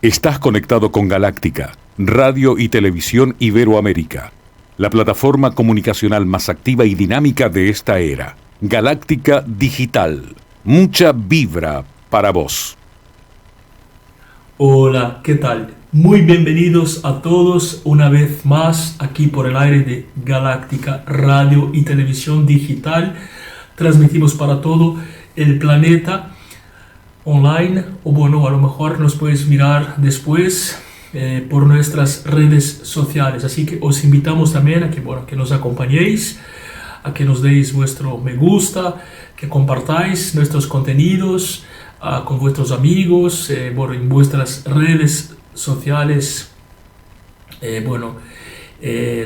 Estás conectado con Galáctica, Radio y Televisión Iberoamérica, la plataforma comunicacional más activa y dinámica de esta era. Galáctica Digital. Mucha vibra para vos. Hola, ¿qué tal? Muy bienvenidos a todos una vez más aquí por el aire de Galáctica Radio y Televisión Digital. Transmitimos para todo el planeta online, o bueno, a lo mejor nos puedes mirar después por nuestras redes sociales. Así que os invitamos también a que nos acompañéis, a que nos deis vuestro me gusta, que compartáis nuestros contenidos con vuestros amigos, en vuestras redes sociales.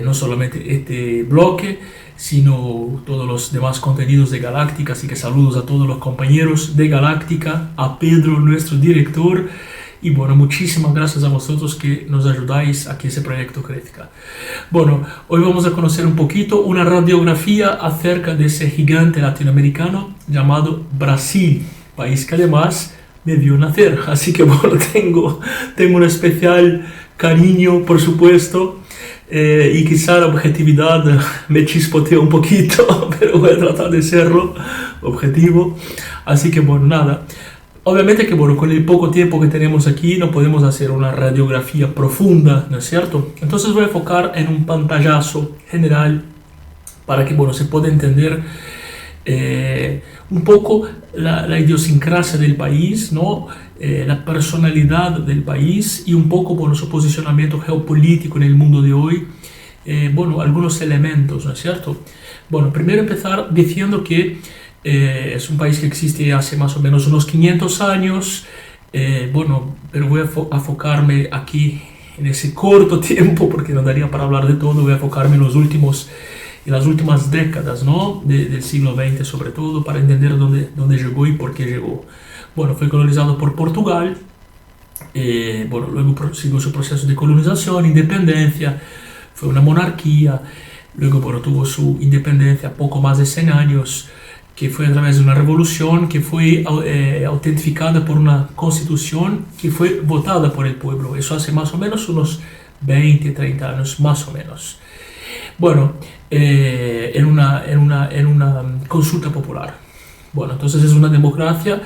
No solamente este bloque, sino todos los demás contenidos de Galáctica. Así que saludos a todos los compañeros de Galáctica, a Pedro, nuestro director, y bueno, muchísimas gracias a vosotros que nos ayudáis a que ese proyecto crezca. Bueno, hoy vamos a conocer un poquito una radiografía acerca de ese gigante latinoamericano llamado Brasil, país que además me vio nacer. Así que bueno, tengo un especial cariño, por supuesto. Y quizá la objetividad me chispotea un poquito, pero voy a tratar de serlo objetivo. Así que bueno, nada. Obviamente que bueno, con el poco tiempo que tenemos aquí no podemos hacer una radiografía profunda, ¿no es cierto? Entonces voy a enfocar en un pantallazo general para que bueno, se pueda entender un poco la idiosincrasia del país, ¿no? La personalidad del país y un poco bueno, su posicionamiento geopolítico en el mundo de hoy. Algunos elementos, ¿no es cierto? Bueno, primero empezar diciendo que es un país que existe hace más o menos unos 500 años, pero voy a enfocarme aquí en ese corto tiempo, porque no daría para hablar de todo. Voy a enfocarme en las últimas décadas, ¿no? del siglo XX, sobre todo, para entender dónde llegó y por qué llegó. Bueno, fue colonizado por Portugal, luego siguió su proceso de colonización, independencia, fue una monarquía, luego tuvo su independencia poco más de 100 años, que fue a través de una revolución que fue autentificada por una constitución que fue votada por el pueblo. Eso hace más o menos unos 20, 30 años, más o menos. Bueno, en una consulta popular. Bueno, entonces es una democracia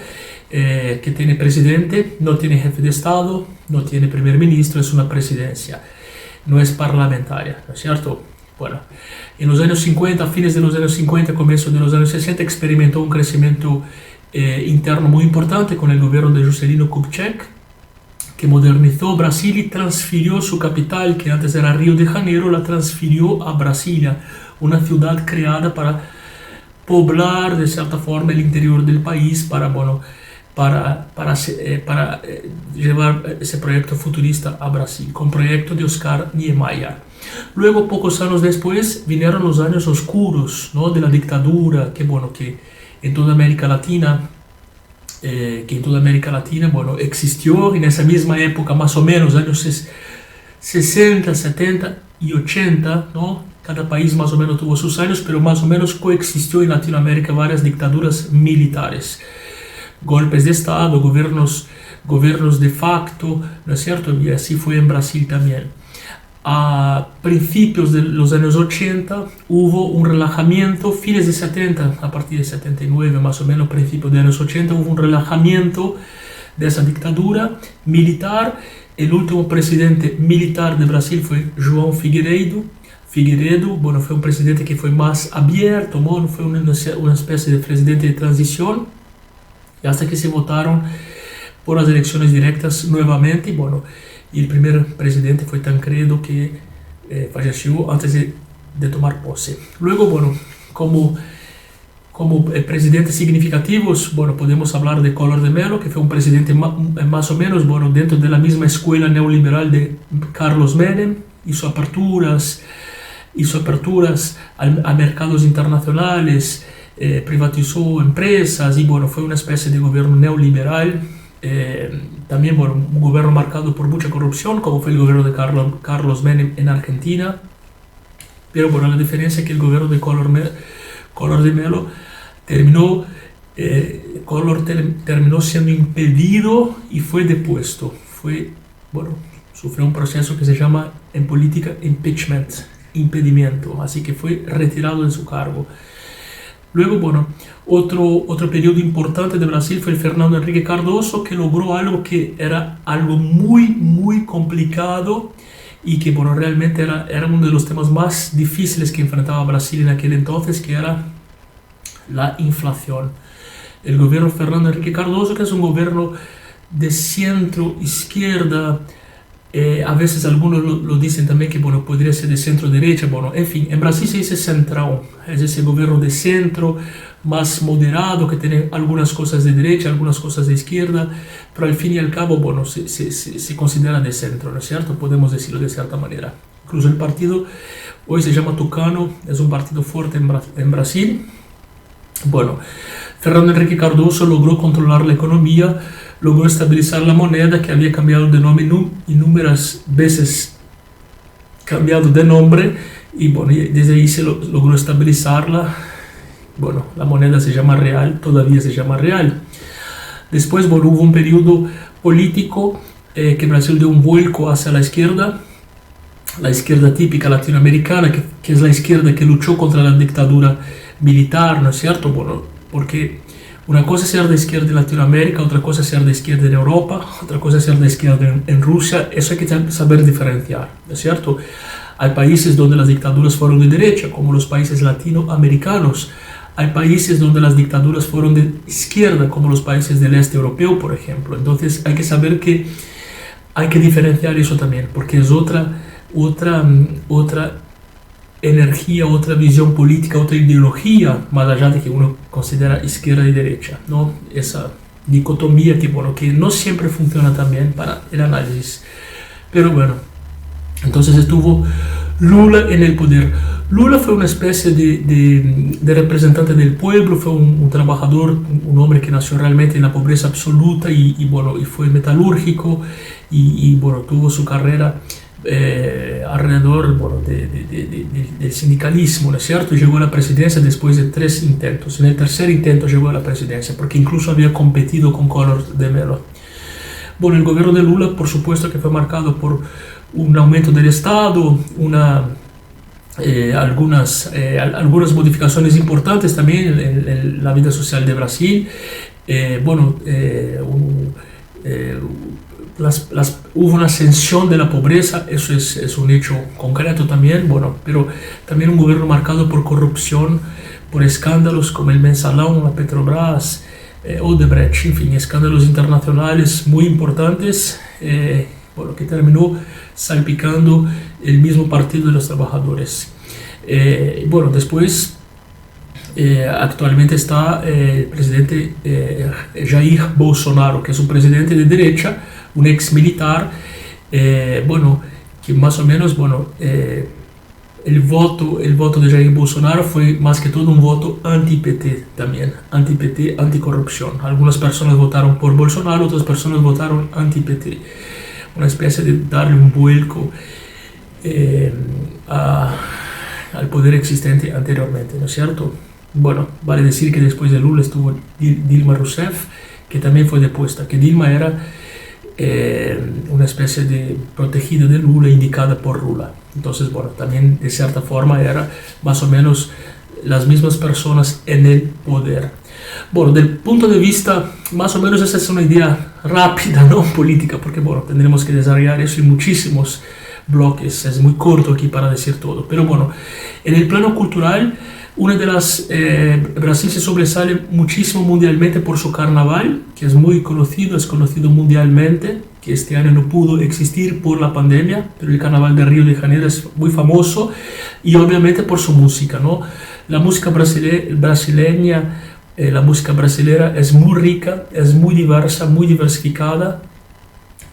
que tiene presidente, no tiene jefe de Estado, no tiene primer ministro, es una presidencia, no es parlamentaria, ¿no es cierto? Bueno, en los años 50, a fines de los años 50, comienzo de los años 60, experimentó un crecimiento interno muy importante con el gobierno de Juscelino Kubitschek, que modernizó Brasil y transfirió su capital, que antes era Río de Janeiro, la transfirió a Brasilia, una ciudad creada para poblar de cierta forma el interior del país, para llevar ese proyecto futurista a Brasil, con proyecto de Oscar Niemeyer. Luego, pocos años después, vinieron los años oscuros, ¿no? de la dictadura, que en toda América Latina, existió en esa misma época, más o menos, años 60, 70 y 80, ¿no? Cada país más o menos tuvo sus años, pero más o menos coexistió en Latinoamérica varias dictaduras militares, golpes de Estado, gobiernos de facto, ¿no es cierto? Y así fue en Brasil también. A principios de los años 80 hubo un relajamiento, fines de 70, a partir de 79 más o menos, principios de los años 80, hubo un relajamiento de esa dictadura militar. El último presidente militar de Brasil fue João Figueiredo, fue un presidente que fue más abierto, ¿no? Fue una especie de presidente de transición, y hasta que se votaron por las elecciones directas nuevamente. Y el primer presidente fue Tancredo, que falleció antes de tomar pose. Luego, como presidentes significativos, podemos hablar de Collor de Mello, que fue un presidente más o menos, dentro de la misma escuela neoliberal de Carlos Menem, hizo aperturas a mercados internacionales, privatizó empresas y fue una especie de gobierno neoliberal. También un gobierno marcado por mucha corrupción, como fue el gobierno de Carlos Menem en Argentina. Pero la diferencia es que el gobierno de Collor de Mello terminó siendo impedido y fue depuesto. Fue bueno, sufrió un proceso que se llama en política impeachment, impedimento, así que fue retirado de su cargo. Luego, bueno, otro periodo importante de Brasil fue el Fernando Henrique Cardoso, que logró algo que era algo muy, muy complicado y que, bueno, realmente era uno de los temas más difíciles que enfrentaba Brasil en aquel entonces, que era la inflación. El gobierno Fernando Henrique Cardoso, que es un gobierno de centro-izquierda, a veces algunos lo dicen también que, bueno, podría ser de centro-derecha, bueno, en fin, en Brasil se dice central, es ese gobierno de centro, más moderado, que tiene algunas cosas de derecha, algunas cosas de izquierda, pero al fin y al cabo, bueno, se considera de centro, ¿no es cierto? Podemos decirlo de cierta manera. Incluso el partido hoy se llama Tucano, es un partido fuerte en Brasil. Bueno, Fernando Henrique Cardoso logró controlar la economía, logró estabilizar la moneda, que había cambiado de nombre innumerables veces, cambiado de nombre, y bueno, desde ahí se logró estabilizarla. Bueno, la moneda se llama real, todavía se llama real. Después, bueno, hubo un periodo político que Brasil dio un vuelco hacia la izquierda típica latinoamericana, que es la izquierda que luchó contra la dictadura militar, ¿no es cierto? Bueno, porque una cosa es ser de izquierda en Latinoamérica, otra cosa es ser de izquierda en Europa, otra cosa es ser de izquierda en Rusia. Eso hay que saber diferenciar, ¿no es cierto? Hay países donde las dictaduras fueron de derecha, como los países latinoamericanos. Hay países donde las dictaduras fueron de izquierda, como los países del este europeo, por ejemplo. Entonces hay que saber que hay que diferenciar eso también, porque es otra energía, otra visión política, otra ideología, más allá de que uno considera izquierda y derecha, ¿no? Esa dicotomía que, bueno, que no siempre funciona tan bien para el análisis. Pero bueno, entonces estuvo Lula en el poder. Lula fue una especie de representante del pueblo, fue un trabajador, un hombre que nació realmente en la pobreza absoluta y bueno, y fue metalúrgico y bueno, tuvo su carrera alrededor, bueno, del sindicalismo, ¿no es cierto? Llegó a la presidencia después de 3 intentos. En el tercer intento llegó a la presidencia, porque incluso había competido con Collor de Mello. Bueno, el gobierno de Lula, por supuesto que fue marcado por un aumento del Estado, algunas modificaciones importantes también en la vida social de Brasil. Hubo una ascensión de la pobreza, eso es un hecho concreto también, bueno, pero también un gobierno marcado por corrupción, por escándalos como el Mensalão, la Petrobras, Odebrecht, en fin, escándalos internacionales muy importantes, bueno, que terminó salpicando el mismo Partido de los Trabajadores. Bueno, después actualmente está el presidente Jair Bolsonaro, que es un presidente de derecha, un ex militar, bueno, que más o menos, bueno, el voto de Jair Bolsonaro fue más que todo un voto anti-PT también, anti-PT, anticorrupción. Algunas personas votaron por Bolsonaro, otras personas votaron anti-PT. Una especie de darle un vuelco al poder existente anteriormente, ¿no es cierto? Bueno, vale decir que después de Lula estuvo Dilma Rousseff, que también fue depuesta, que Dilma era una especie de protegida de Lula, indicada por Lula. Entonces, bueno, también de cierta forma era más o menos las mismas personas en el poder. Bueno, del punto de vista, más o menos esa es una idea rápida, ¿no? Política, porque, bueno, tendremos que desarrollar eso en muchísimos bloques, es muy corto aquí para decir todo. Pero bueno, en el plano cultural, Brasil se sobresale muchísimo mundialmente por su carnaval, que es muy conocido, es conocido mundialmente, que este año no pudo existir por la pandemia, pero el carnaval de Río de Janeiro es muy famoso, y obviamente por su música, ¿no? La música brasileña, la música brasilera es muy rica, es muy diversa, muy diversificada,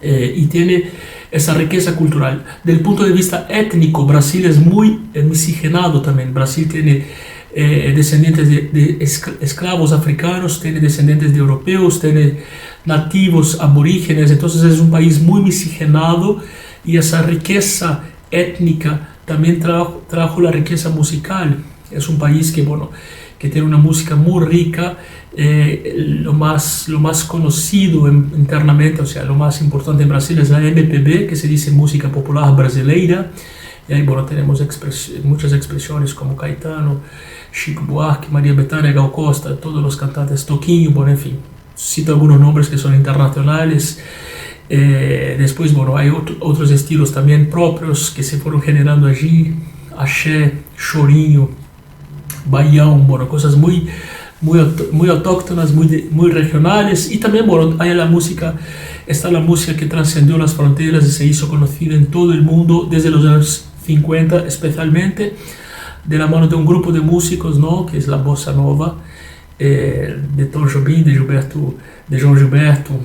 y tiene esa riqueza cultural. Del punto de vista étnico, Brasil es muy miscigenado también. Brasil tiene descendientes de esclavos africanos, tiene descendientes de europeos, tiene nativos aborígenes, entonces es un país muy miscigenado, y esa riqueza étnica también trajo la riqueza musical. Es un país que, bueno, que tiene una música muy rica, lo más conocido internamente, o sea, lo más importante en Brasil es la MPB, que se dice música popular brasileira, y ahí, bueno, tenemos muchas expresiones como Caetano, Chico Buarque, María Bethânia, Gal Costa, todos los cantantes, Toquinho, bueno, en fin, cito algunos nombres que son internacionales. Después, bueno, hay otros estilos también propios que se fueron generando allí, axé, chorinho, baião, bueno, cosas muy autóctonas, muy regionales. Y también, bueno, está la música que trascendió las fronteras y se hizo conocida en todo el mundo desde los años 50, especialmente de la mano de un grupo de músicos, ¿no?, que es la Bossa Nova, de Tom Jobim, de João Gilberto,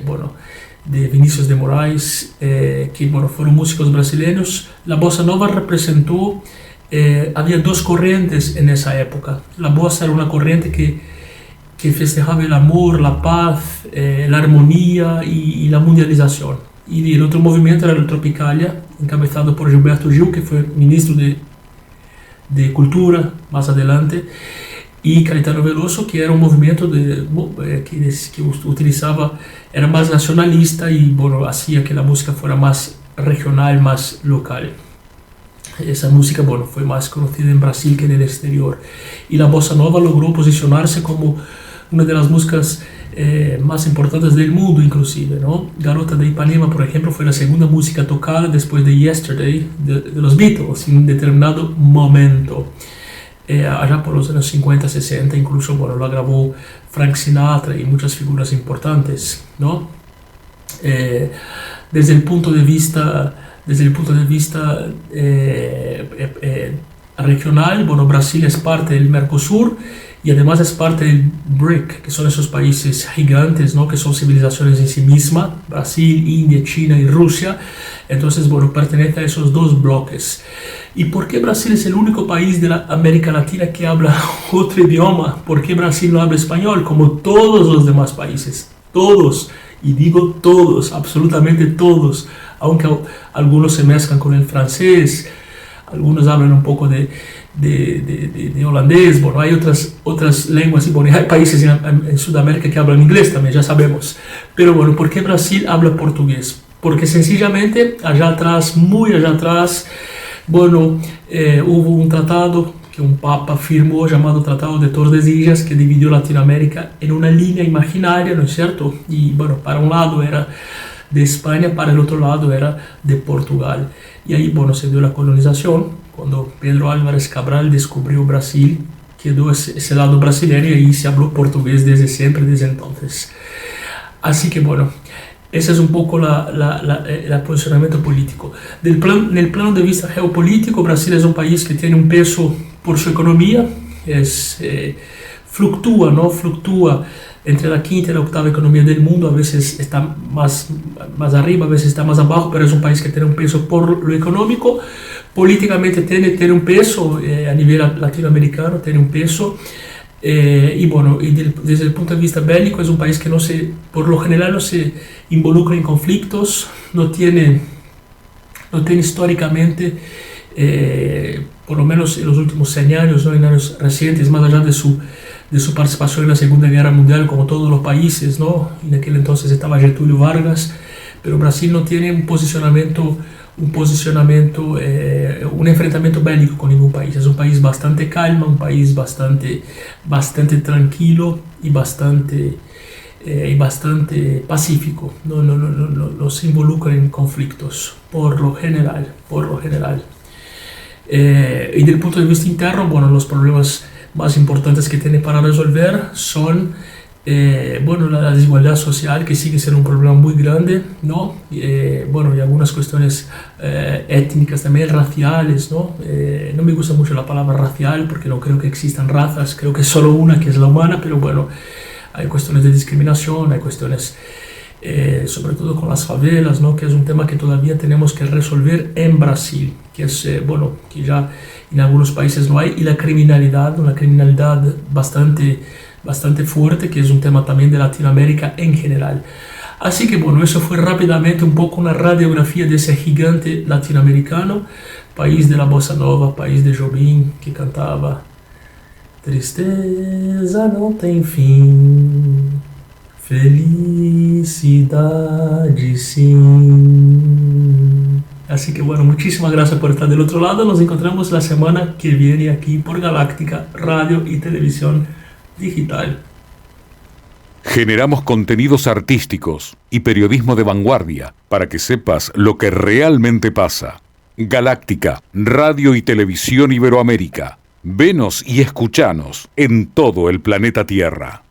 bueno, de Vinícius de Moraes, que, bueno, fueron músicos brasileños. La Bossa Nova representó, había dos corrientes en esa época. La Bossa era una corriente que festejaba el amor, la paz, la armonía y la mundialización. Y el otro movimiento era el Tropicalia, encabezado por Gilberto Gil, que fue ministro de Cultura más adelante, y Caetano Veloso, que era un movimiento que utilizaba, era más nacionalista y, bueno, hacía que la música fuera más regional, más local. Esa música, bueno, fue más conocida en Brasil que en el exterior. Y la Bossa Nova logró posicionarse como una de las músicas más importantes del mundo, inclusive, ¿no? Garota de Ipanema, por ejemplo, fue la segunda música tocada después de Yesterday, de los Beatles, en un determinado momento. Allá por los años 50, 60, incluso, bueno, lo grabó Frank Sinatra y muchas figuras importantes, ¿no? Desde el punto de vista regional, bueno, Brasil es parte del Mercosur y además es parte del BRIC, que son esos países gigantes, ¿no?, que son civilizaciones en sí mismas, Brasil, India, China y Rusia. Entonces, bueno, pertenece a esos dos bloques. ¿Y por qué Brasil es el único país de la América Latina que habla otro idioma? ¿Por qué Brasil no habla español como todos los demás países? Todos, y digo todos, absolutamente todos, aunque algunos se mezclan con el francés, algunos hablan un poco de holandés, bueno, hay otras lenguas, y bueno, hay países en Sudamérica que hablan inglés también, ya sabemos. Pero bueno, ¿por qué Brasil habla portugués? Porque sencillamente, allá atrás, muy allá atrás, bueno, hubo un tratado que un papa firmó llamado Tratado de Tordesillas, que dividió Latinoamérica en una línea imaginaria, ¿no es cierto? Y bueno, para un lado era de España, para el otro lado era de Portugal. Y ahí, bueno, se dio la colonización. Cuando Pedro Álvares Cabral descubrió Brasil, quedó ese lado brasileño y ahí se habló portugués desde siempre, desde entonces. Así que, bueno, ese es un poco el posicionamiento político. En el plano de vista geopolítico, Brasil es un país que tiene un peso por su economía, fluctúa, ¿no? Fluctúa entre la quinta y la octava economía del mundo, a veces está más arriba, a veces está más abajo, pero es un país que tiene un peso por lo económico. Políticamente tiene un peso, a nivel latinoamericano tiene un peso, y bueno, desde el punto de vista bélico es un país que por lo general no se involucra en conflictos, no tiene históricamente, por lo menos en los últimos 100 años, ¿no?, en años recientes, más allá de su participación en la Segunda Guerra Mundial, como todos los países, ¿no? En aquel entonces estaba Getúlio Vargas, pero Brasil no tiene un enfrentamiento bélico con ningún país. Es un país bastante calmo, un país bastante tranquilo y bastante pacífico. No se involucra en conflictos, por lo general. Y desde el punto de vista interno, bueno, los problemas más importantes que tiene para resolver son, bueno, la desigualdad social, que sigue siendo un problema muy grande, ¿no? Bueno, y algunas cuestiones étnicas también, raciales, ¿no? No me gusta mucho la palabra racial porque no creo que existan razas, creo que es solo una, que es la humana, pero bueno, hay cuestiones de discriminación, hay cuestiones sobre todo con las favelas, ¿no?, que es un tema que todavía tenemos que resolver en Brasil, que es, bueno, que ya en algunos países no hay, y la criminalidad, una criminalidad bastante fuerte, que es un tema también de Latinoamérica en general. Así que bueno, eso fue rápidamente un poco una radiografía de ese gigante latinoamericano, país de la Bossa Nova, país de Jobim, que cantaba Tristeza não tem fim, felicidade sim. Así que bueno, muchísimas gracias por estar del otro lado. Nos encontramos la semana que viene aquí por Galáctica Radio y Televisión Digital. Generamos contenidos artísticos y periodismo de vanguardia para que sepas lo que realmente pasa. Galáctica, Radio y Televisión Iberoamérica. Venos y escuchanos en todo el planeta Tierra.